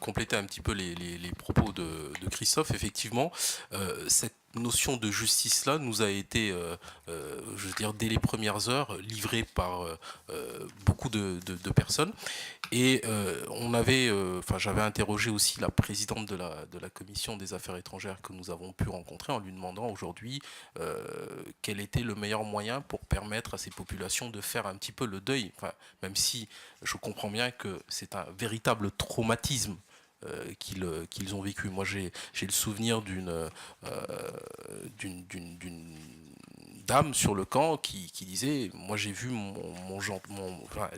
compléter un petit peu les propos de Christophe. Effectivement, cette notion de justice-là nous a été, je veux dire, dès les premières heures, livrée par beaucoup de personnes. Et j'avais interrogé aussi la présidente de la commission des affaires étrangères que nous avons pu rencontrer en lui demandant aujourd'hui quel était le meilleur moyen pour permettre à ces populations de faire un petit peu le deuil. Enfin, même si je comprends bien que c'est un véritable traumatisme qu'ils ont vécu. Moi, j'ai le souvenir d'une dame sur le camp qui disait, moi j'ai vu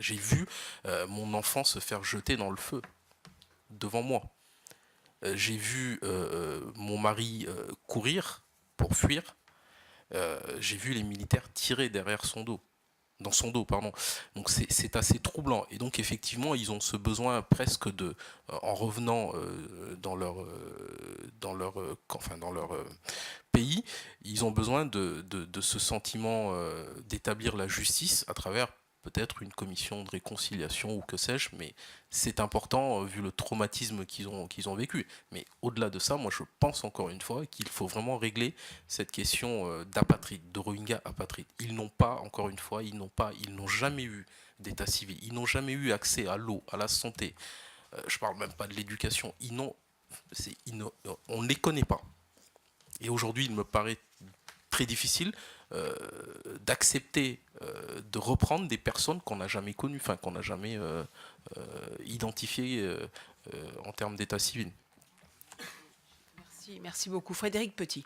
j'ai vu mon enfant se faire jeter dans le feu devant moi. J'ai vu mon mari courir pour fuir. J'ai vu les militaires tirer derrière son dos. Dans son dos, pardon. Donc c'est assez troublant. Et donc effectivement, ils ont ce besoin presque de, en revenant dans leur pays, ils ont besoin de ce sentiment d'établir la justice à travers peut-être une commission de réconciliation ou que sais-je, mais c'est important vu le traumatisme qu'ils ont vécu. Mais au-delà de ça, moi je pense encore une fois qu'il faut vraiment régler cette question d'apatride, de Rohingyas apatrides. Ils n'ont pas, encore une fois, ils n'ont jamais eu d'état civil, ils n'ont jamais eu accès à l'eau, à la santé. Je parle même pas de l'éducation. On ne les connaît pas. Et aujourd'hui, il me paraît très difficile d'accepter de reprendre des personnes qu'on n'a jamais connues, enfin qu'on n'a jamais identifiées en termes d'état civil. Merci beaucoup. Frédéric Petit.